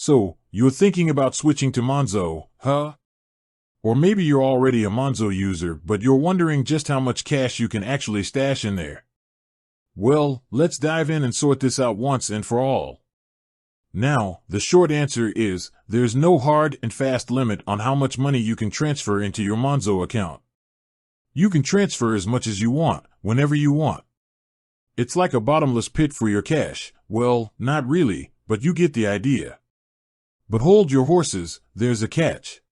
So, you're thinking about switching to Monzo, huh? Or maybe you're already a Monzo user, but you're wondering just how much cash you can actually stash in there. Well, let's dive in and sort this out once and for all. Now, the short answer is, there's no hard and fast limit on how much money you can transfer into your Monzo account. You can transfer as much as you want, whenever you want. It's like a bottomless pit for your cash. Well, not really, but you get the idea. But hold your horses, there's a catch.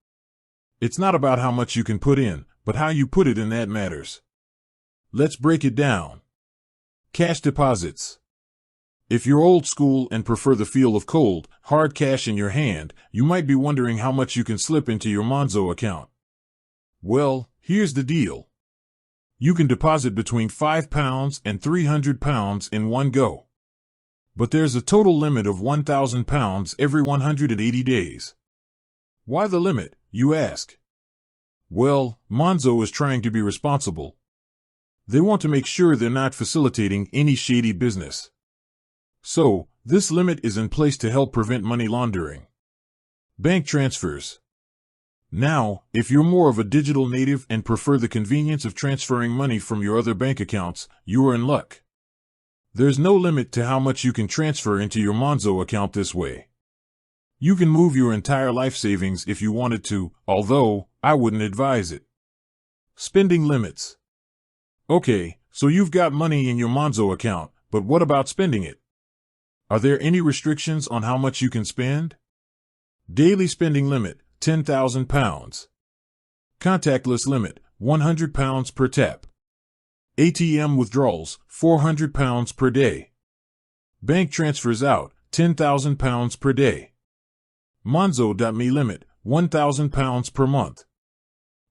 It's not about how much you can put in, but how you put it in that matters. Let's break it down. Cash deposits. If you're old school and prefer the feel of cold, hard cash in your hand, you might be wondering how much you can slip into your Monzo account. Well, here's the deal. You can deposit between £5 and £300 in one go. But there's a total limit of £1,000 every 180 days. Why the limit, you ask? Well, Monzo is trying to be responsible. They want to make sure they're not facilitating any shady business. So, this limit is in place to help prevent money laundering. Bank transfers. Now, if you're more of a digital native and prefer the convenience of transferring money from your other bank accounts, you are in luck. There's no limit to how much you can transfer into your Monzo account this way. You can move your entire life savings if you wanted to, although I wouldn't advise it. Spending limits. Okay, so you've got money in your Monzo account, but what about spending it? Are there any restrictions on how much you can spend? Daily spending limit, £10,000. Contactless limit, £100 per tap. ATM withdrawals, £400 per day. Bank transfers out, £10,000 per day. Monzo.me limit, £1,000 per month.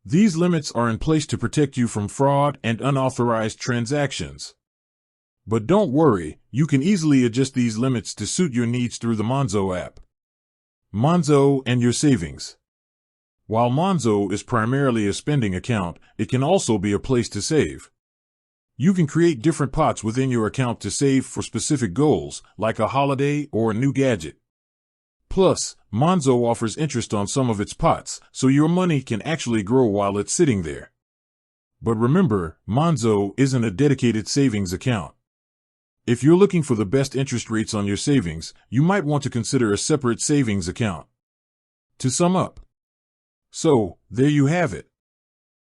These limits are in place to protect you from fraud and unauthorized transactions. But don't worry, you can easily adjust these limits to suit your needs through the Monzo app. Monzo and your savings. While Monzo is primarily a spending account, it can also be a place to save. You can create different pots within your account to save for specific goals, like a holiday or a new gadget. Plus, Monzo offers interest on some of its pots, so your money can actually grow while it's sitting there. But remember, Monzo isn't a dedicated savings account. If you're looking for the best interest rates on your savings, you might want to consider a separate savings account. To sum up. So, there you have it.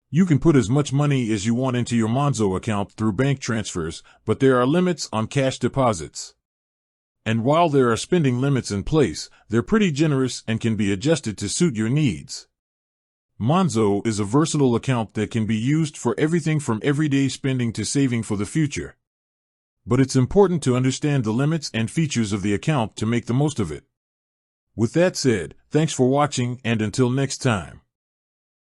You can put as much money as you want into your Monzo account through bank transfers, but there are limits on cash deposits. And while there are spending limits in place, they're pretty generous and can be adjusted to suit your needs. Monzo is a versatile account that can be used for everything from everyday spending to saving for the future. But it's important to understand the limits and features of the account to make the most of it. With that said, thanks for watching, and until next time.